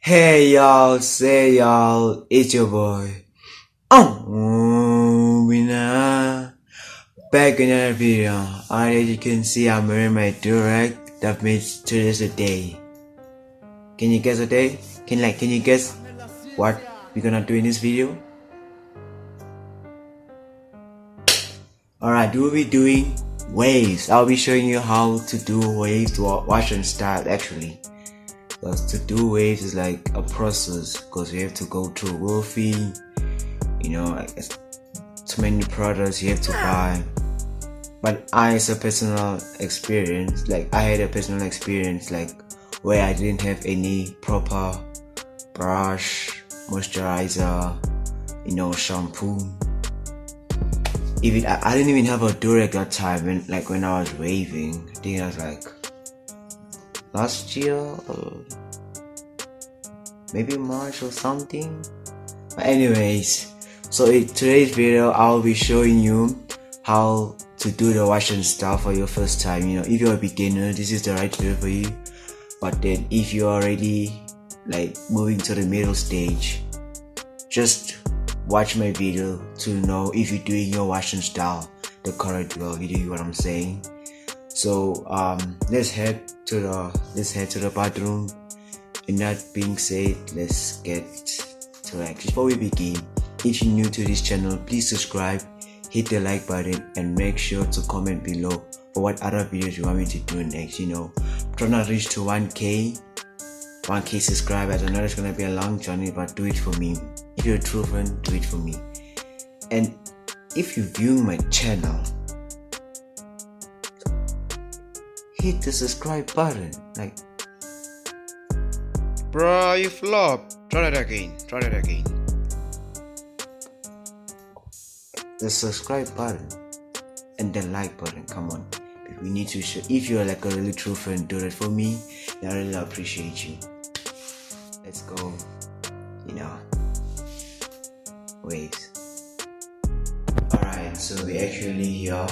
Hey y'all, say y'all, it's your boy. Oooobinna. Back in another video. As you can see, I'm wearing my direct. That means today's the day. Can you guess the day? Can you guess what we're gonna do in this video? Alright, we'll be doing waves. I'll be showing you how to do waves to wash and style actually. Because to do waves is like a process because you have to go through roofing, like too many products you have to buy. But I had a personal experience like where I didn't have any proper brush, moisturizer, shampoo. Even I didn't even have a Durag that time when I was waving. I think I was like last year or maybe March or something. But anyways, so in today's video I'll be showing you how to do the wash and style for your first time. If you're a beginner, this is the right video for you. But then if you're already like moving to the middle stage, just watch my video to know if you're doing your wash and style the correct way. You know what I'm saying? So let's head to the bathroom. And that being said, let's get to it. Before we begin, if you're new to this channel, please subscribe, hit the like button, and make sure to comment below for what other videos you want me to do next. I'm trying to reach to 1k subscribers. I know it's gonna be a long journey, but do it for me. If you're a true friend, do it for me. And if you're viewing my channel, hit the subscribe button. Like, bro, you flop. Try that again. The subscribe button and the like button. Come on, we need to show. If you're like a really true friend, do it for me. I really appreciate you. Let's go. Waves. Alright, so we actually here.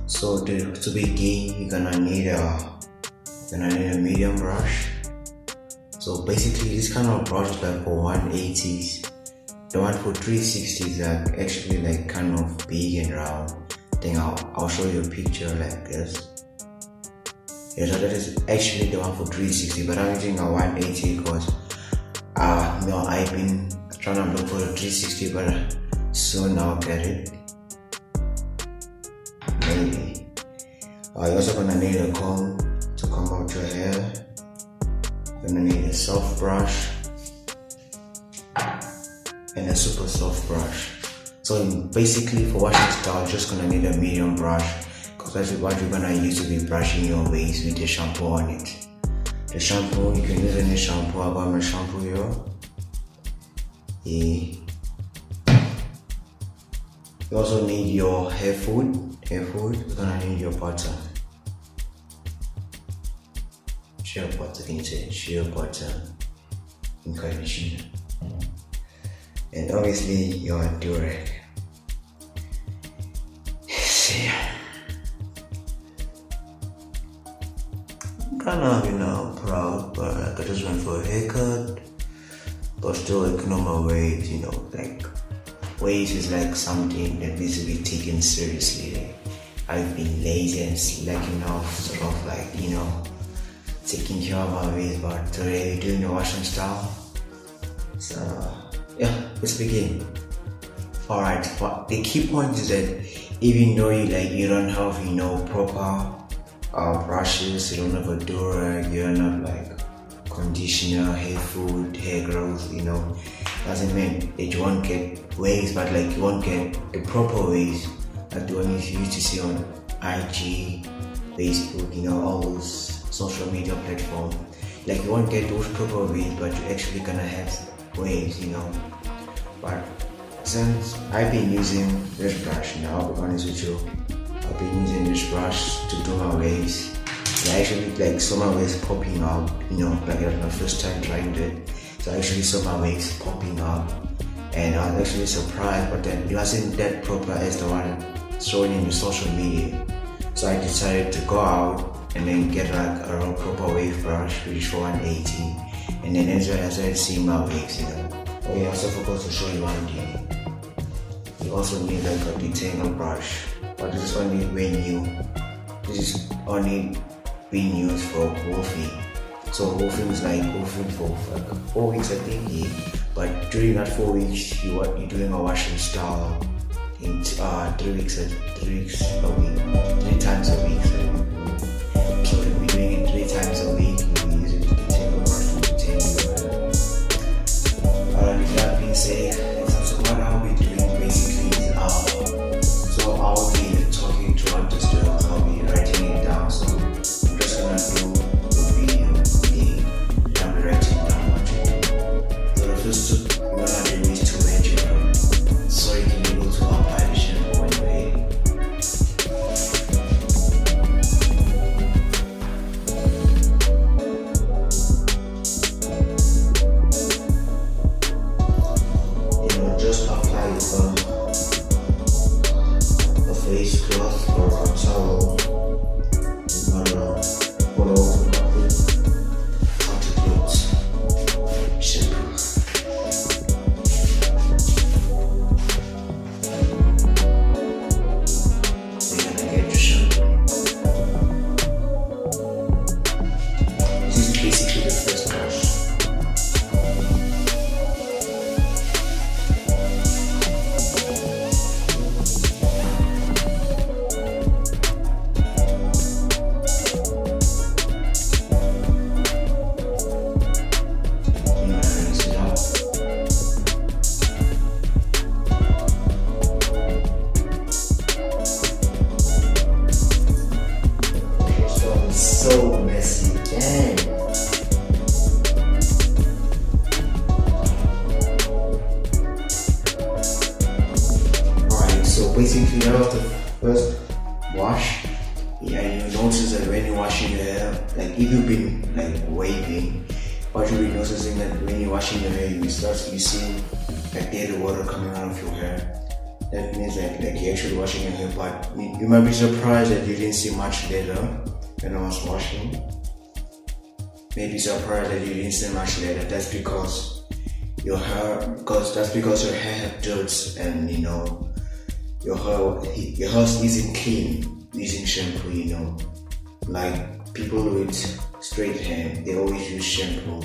So to begin, you're gonna need a medium brush. So basically, this kind of brush is like for 180s. The one for 360s is like actually like kind of big and round. Then I'll show you a picture like this. Yeah, so that is actually the one for 360, but I'm using a 180 because I've been trying to look for a 360, but soon I'll get it. Maybe. You're also gonna need a comb to comb out your hair. You're gonna need a soft brush and a super soft brush. So basically for washing style, just gonna need a medium brush because that's what you're gonna use to be brushing your waves with the shampoo on it. The shampoo, you can use any shampoo. I got my shampoo here. Yeah. You also need your hair food. You're gonna need your butter. Shea butter and conditioner. And obviously your Durag. See, I'm kind of proud, but I just went for a haircut, but still ignore my waves. Like waves is like something that needs to be taken seriously. Like, I've been lazy and slacking off, sort of like taking care of my waves, but today we're doing the wash and style. So yeah, let's begin. Alright, but the key point is that even though you don't have proper brushes, you don't have a Durag, you don't have like conditioner, hair food, hair growth, doesn't mean that you won't get waves, but like you won't get the proper waves like the one you used to see on IG, Facebook, all those social media platforms. Like you won't get those proper waves, but you're actually gonna have waves, But since I've been using this brush now, I'll be honest with you, I've been using this brush to do my waves. And I actually saw my waves popping up, like it was my first time trying it. So I actually saw my waves popping up, and I was actually surprised, but then it wasn't that proper as the one shown in the social media. So I decided to go out and then get like a real proper wave brush, which is for 180. And then that's when I started seeing my wigs, Okay, I also forgot to show you one thing. You also need like a detangle brush, but this is only being used for wolfing. So wolfing is like wolfing for like 4 weeks, I think. Yeah. But during that 4 weeks, you're doing a washing style in 3 weeks a week, 3 times a week. So you'll be doing it 3 times a week. You'll be using the detangle brush to detangle your hair. With that being said, so what I'll be doing basically is so I'll be talking throughout this video. I'll be writing it down. So I'm just gonna do the video again. I'll be writing down what you do. So the first two you're gonna do is to wet your hair, so you can be able to apply the shampoo on your hair. Just apply a face cloth or a towel. You're gonna follow clothes shampoo. You're gonna get your shampoo. This is basically the first wash. So messy, dang. Alright, so basically that was the first wash. Yeah, and you notice that when you're washing your hair, like if you've been like waving, what you'll be noticing that when you're washing your hair, you see like dirty water coming out of your hair. That means that like you're actually washing your hair, but you might be surprised that you didn't see much later. When I was washing, maybe surprised that you didn't see much later. That's because your hair had dirt, and your hair isn't clean using shampoo. Like people with straight hair, they always use shampoo.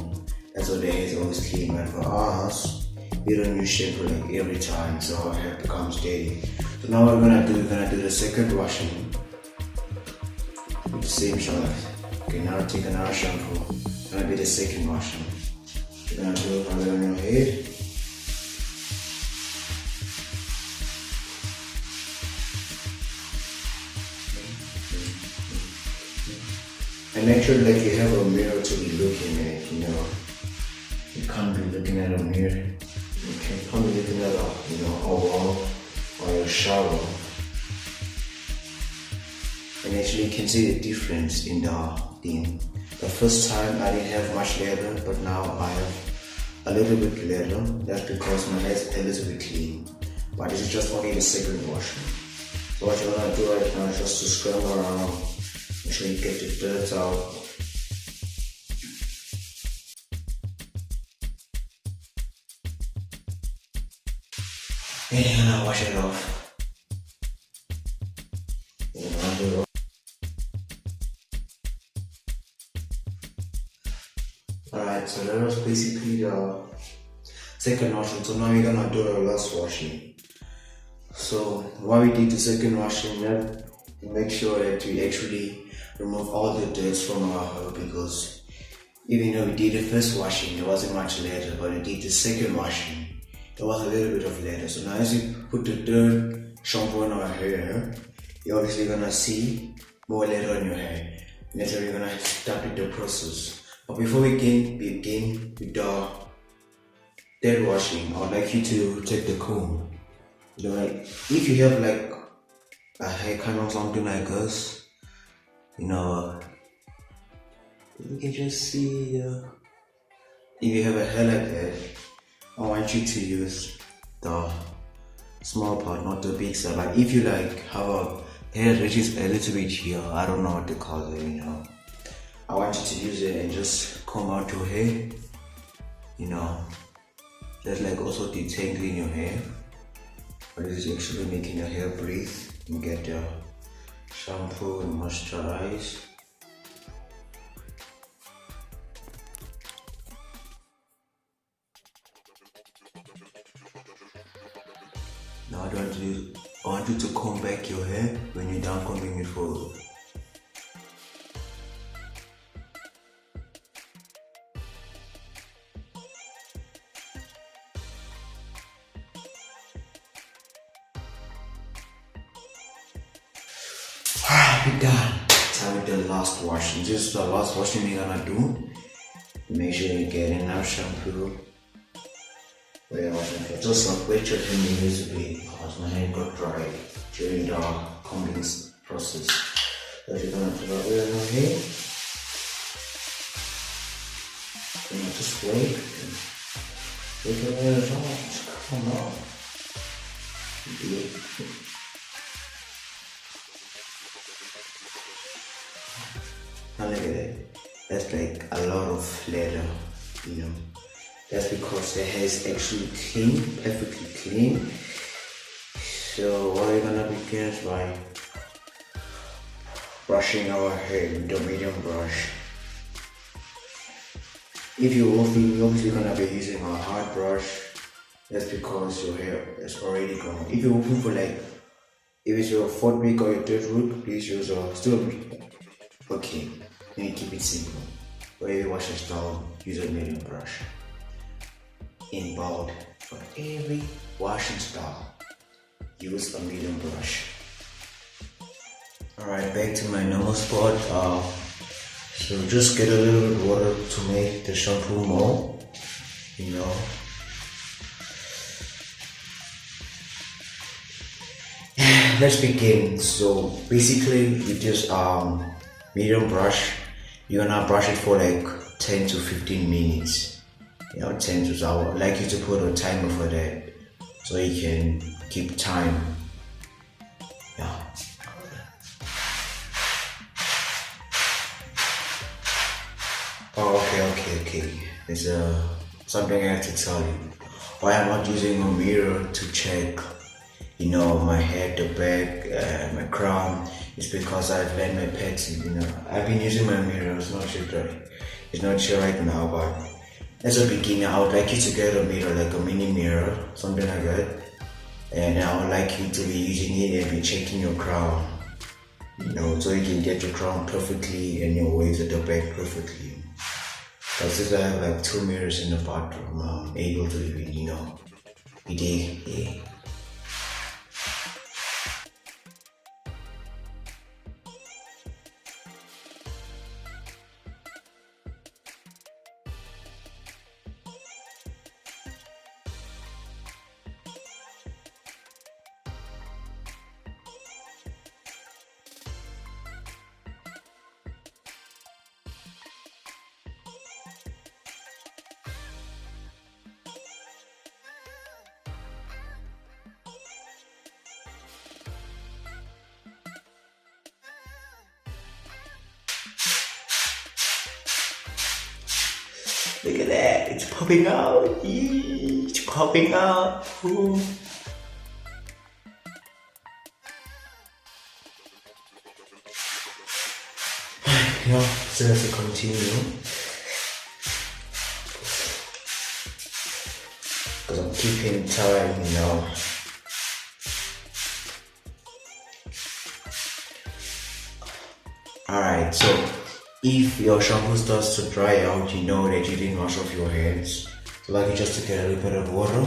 That's why their hair is always clean. But for us, we don't use shampoo like every time, so our hair becomes dirty. So now what we're gonna do the second washing. With the same shampoo. Okay, now take another shampoo. Gonna be the second washing. You're gonna do it on your head. And make sure like you have a mirror to be looking at. You can't be looking at a mirror. You can't be looking at a wall or your shower. And actually you can see the difference in the thing. The first time I didn't have much leather, but now I have a little bit leather. That's because my hair is a little bit clean. But this is just only the second washing. So what you're gonna do right now is just to scrub around. Make sure you get the dirt out. And you're gonna wash it off. Alright, so that was basically the second washing. So now we're gonna do the last washing. So while we did the second washing, we have to make sure that we actually remove all the dirt from our hair, because even though we did the first washing, there wasn't much leather, but we did the second washing, there was a little bit of leather. So now as you put the dirt shampoo on our hair, you're obviously gonna see more leather on your hair. And that's how we're gonna start with the process. But before we begin with the dead washing, I would like you to take the comb. Like if you have like a haircut or something like us, you can just see if you have a hair like that, I want you to use the small part, not the big side. Like if you like have a hair which is a little bit here, I don't know what to call it, I want you to use it and just comb out your hair you know, just like also detangling your hair, but it's actually making your hair breathe and get your shampoo and moisturize. Now I want you to comb back your hair when you're done combing it forward. We're done. Time with the last washing. Just the last washing we're gonna do. Make sure you get enough shampoo. Just not wet your hair immediately because my hair got dry during the combing process. So you're gonna put it on your hair. Just wait. Wait till it all come out. Now look at it. That's like a lot of leather, you know. That's because the hair is actually clean, perfectly clean. So what we're gonna begin is by brushing our hair with the medium brush. If you're wolfing, you're obviously gonna be using a hard brush. That's because your hair is already gone. If you're wolfing for like, if it's your fourth week or your third week, please use a still okay. Then you keep it simple. Wherever you wash your style, use a medium brush. In bold, for every washing style, use a medium brush. Alright, back to my normal spot. So just get a little bit of water to make the shampoo more, you know. Let's begin. So basically with this medium brush, you're gonna brush it for like 10 to 15 minutes. You know, 10 to I would like you to put a timer for that so you can keep time. Yeah. Oh, okay. There's something I have to tell you. Why I'm not using a mirror to check, you know, my head, the back, my crown, is because I've learned my pattern. You know, I've been using my mirror. It's not sure right now, but as a beginner, I would like you to get a mirror, like a mini mirror, something like that. And I would like you to be using it and be checking your crown, you know, so you can get your crown perfectly and your waves at the back perfectly. But since I have like 2 mirrors in the bathroom, I'm able to even, you know, be there, yeah. Look at that, it's popping out. It's popping out. Ooh. You know, so as to continue, because I'm keeping time, you know. Alright, so if your shampoo starts to dry out, you know that you didn't wash off your hands. So like you just to get a little bit of water,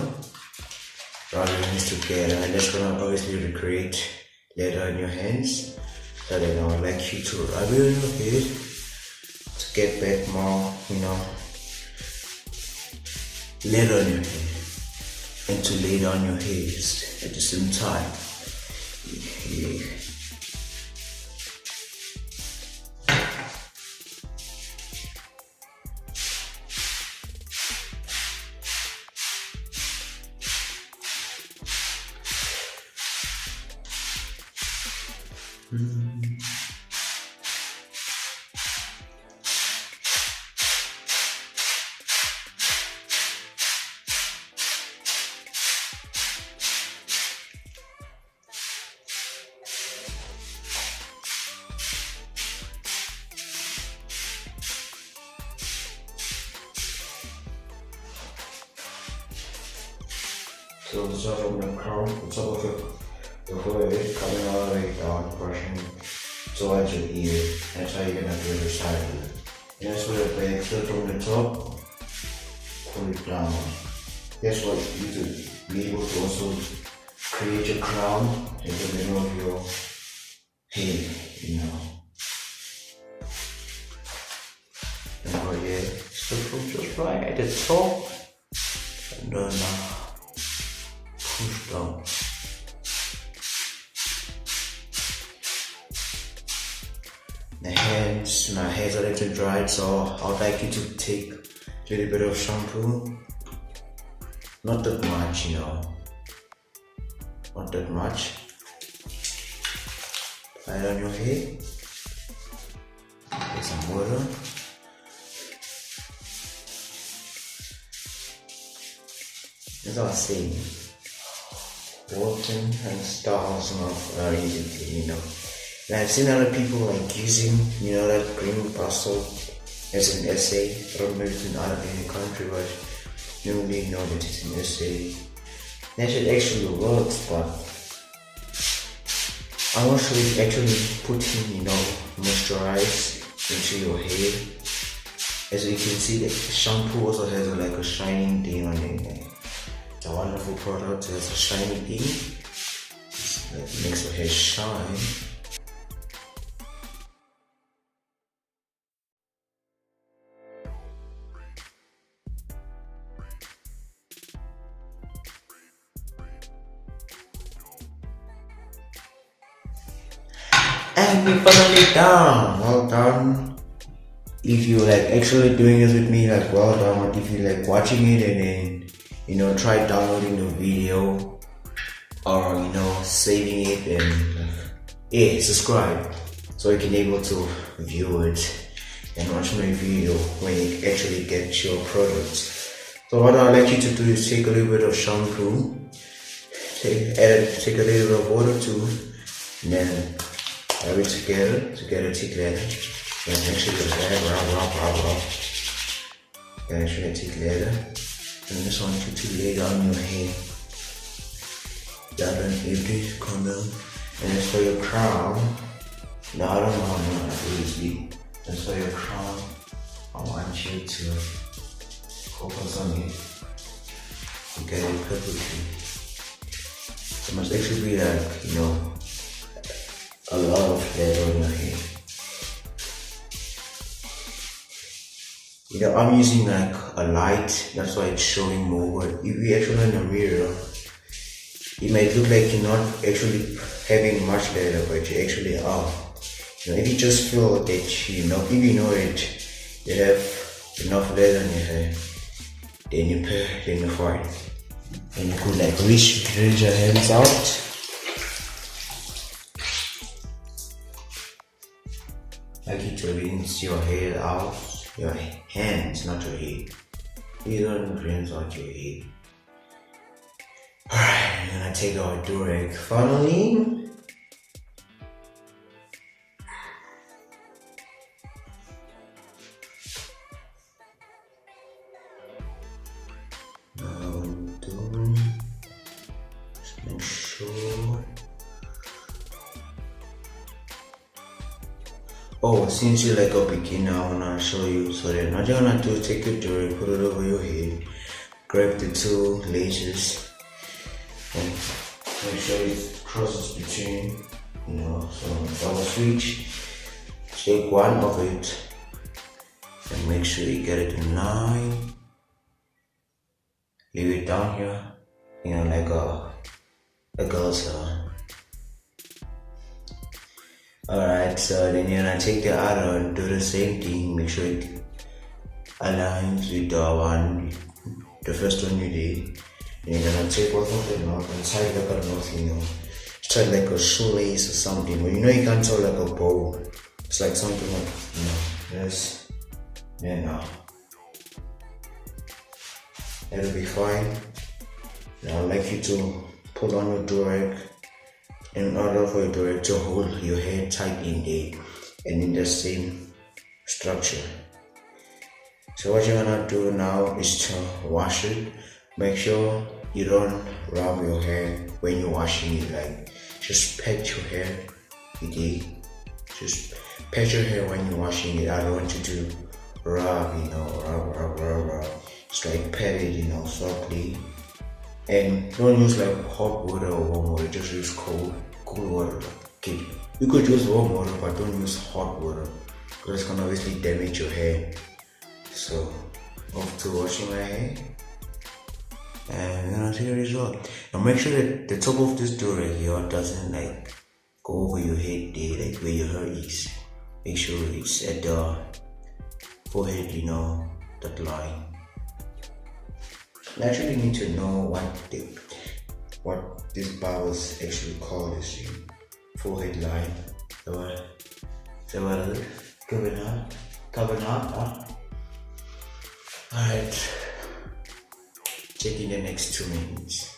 rub your hands together, and that's gonna obviously recreate leather in your hands. So then I would like you to rub it a little bit to get back more, you know, leather on your hand and to lay down your hairs at the same time. Yeah. So the start from the crown, the top of the forehead, coming all the way down, brushing towards your ear. That's how you're gonna do the side of it. And that's where the back, start from the top, pull it down. That's what you to be able to also create a crown in the middle of your head, you know. And for here, start from just right at the top, and then push down. The hands, my hands are a little dry, so I would like you to take a little bit of shampoo. Not that much, you know. Not that much. Apply it on your head. Take some water. As I was saying, walking and styles not easy, you know. And I've seen other people like using, you know, that green parcel as an essay. I don't know if it's in any country, but you don't really know that it's an essay. That shit actually works, but I'm not sure if actually putting, you know, moisturize into your hair. As you can see, the shampoo also has like a shining thing on it. It's a wonderful product. It has a shiny thing. It makes your hair shine. And we finally done. Well done. If you like actually doing this with me, like well done. But if you like watching it and then, you know, try downloading the video or, you know, saving it and yeah, subscribe so you can able to view it and watch my video when you actually get your products. So what I'd like you to do is take a little bit of shampoo, take a little bit of water too, and then rub it together and actually rub. And actually take leather. And I just want you to lay down your hair. That and empty condom. And as for your crown, no, I don't know how to do this. As for your crown, I want you to focus on it. You get it perfectly. It must actually be like, you know, a lot of leather in your hair. You know, I'm using like a light, that's why it's showing more, but if you actually in the mirror, it might look like you're not actually having much leather, but you actually are. You know, if you just feel that, you know, if you know that you have enough leather in your hair, then you're fine. And you could like reach your hands out. Like you to rinse your hair out, your hands, not your head. You don't rinse out your head. Alright, I'm gonna take our durag finally. Now do just make sure. Oh, since you're like a beginner, I wanna show you. So then what you're gonna do is take your durag, put it over your head, grab the two laces, and make sure it crosses between, you know, so double switch. Take one of it and make sure you get it in line. Leave it down here, you know, like a girl's hair. Alright, so then you're gonna take the other and do the same thing. Make sure it aligns with the first one you did. And you're gonna take both of them out and tie like a knot, you know. Tie like a shoelace or something. But you know you can't tie like a bow. It's like something like, you know, this, then that'll be fine. Now I'd like you to put on your durag in order for your durag to hold your hair tight in there and in the same structure. So what you're gonna do now is to wash it. Make sure you don't rub your hair when you're washing it. Like, just pet your hair. You dig? Just pet your hair when you're washing it. I don't want you to rub, rub. Just like pet it, softly. And don't use like hot water or warm water. Just use cool water. Okay, you could use warm water, but don't use hot water because it's gonna obviously damage your hair. So, off to washing my hair, and you're gonna see the result. Now make sure that the top of this door right here doesn't like go over your head there, like where your hair is. Make sure it's at the forehead, that line. You actually need to know what this barbers actually call this forehead line. So what is it? Coming up, huh? Alright. Check in the next 2 minutes.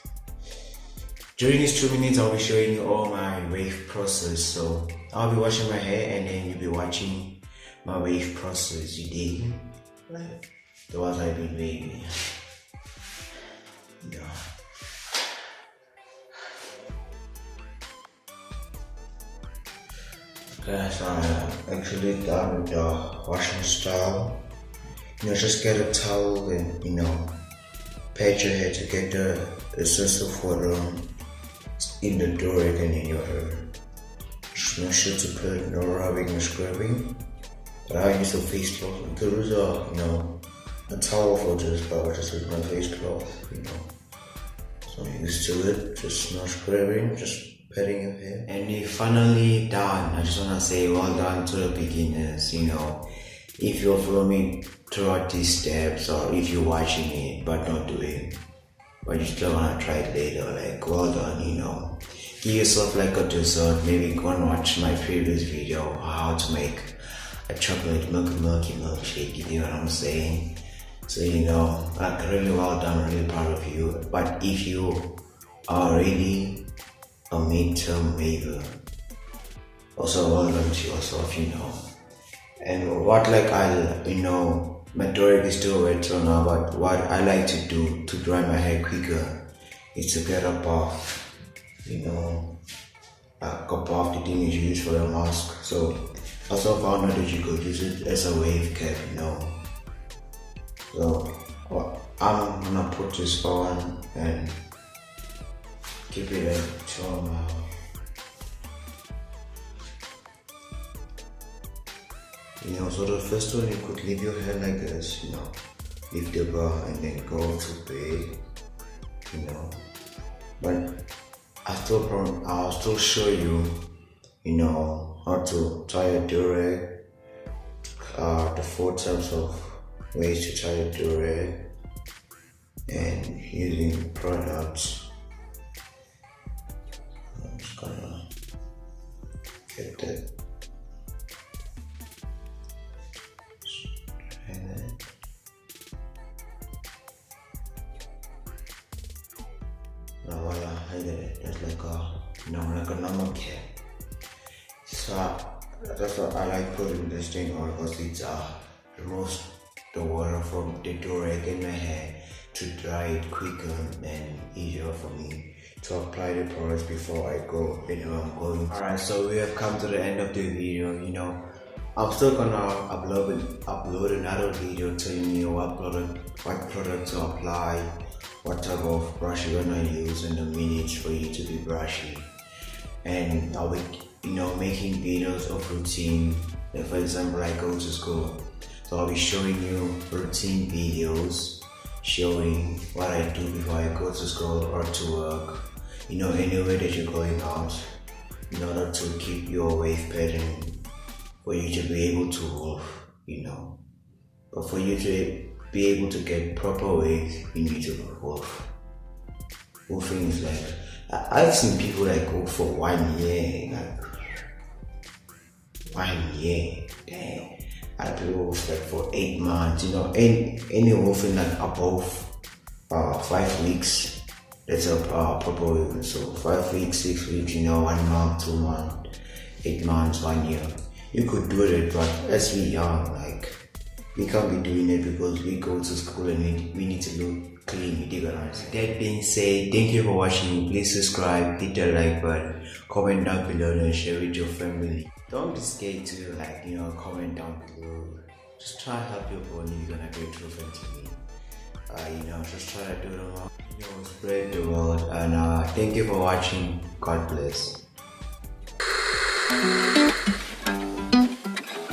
During these 2 minutes, I'll be showing you all my wave process. So I'll be washing my hair and then you'll be watching my wave process. You dig? The ones I've been waving. Yeah. Okay, so I'm actually done with the washing style. Just get a towel and pat your hair to get the sense of water in the door and in your hair. Just make sure to put no rubbing or scrubbing. But I use a face cloth. You could use a towel for this, but I just use my face cloth, So I'm used to it, just no scrubbing, just patting your hair. And you're finally done. I just wanna say well done to the beginners, If you're following throughout these steps, or if you're watching it but not doing, but you still wanna try it later, like well done, Give yourself like a dessert. Maybe go and watch my previous video how to make a chocolate milky milkshake, you know what I'm saying? So like really well done, really proud of you. But if you are really a midterm waver, also well done to yourself, And what majority is still wet so now, but what I like to do to dry my hair quicker is to get a bath, a bath. The thing is used for a mask. So I also found out that you could use it as a wave cap, So I'm gonna put this on and keep it like 12 hours. So the first one, you could leave your hair like this, leave the bar and then go to bed, But I'll still show you, how to tie a do-rag, the 4 types of ways to tie a do-rag, and using products. I'm just gonna get that. Now voila, I did it. That's like a normal cap. So that's what I like putting this thing on, because it removes the water from the do-rag in my hair to dry it quicker and easier for me to apply the products before I go I'm going. Alright, so we have come to the end of the video. I'm still gonna upload another video telling you what product to apply, what type of brush you're gonna use, and the minutes for you to be brushy. And I'll be making videos of routine. Like for example, I go to school, so I'll be showing you routine videos showing what I do before I go to school or to work, anywhere that you're going out, in order to keep your wave pattern, for you to be able to wolf, but for you to be able to get proper waves, you need to wolf. Wolfing is like, I've seen people that go for 1 year, like 1 year, damn. I do wolf like for 8 months, any wolfing like above 5 weeks, that's a proper wave. So 5 weeks, 6 weeks, 1 month, 2 months, 8 months, 1 year. You could do it, but as we young, like we can't be doing it because we go to school and we need to look clean, you dig what I'm saying? That being said, thank you for watching. Please subscribe, hit the like button, comment down below and share with your family. Don't be scared to comment down below. Just try to help your body, you're gonna get through eventually. Just try to do the wrong, spread the word, and thank you for watching. God bless.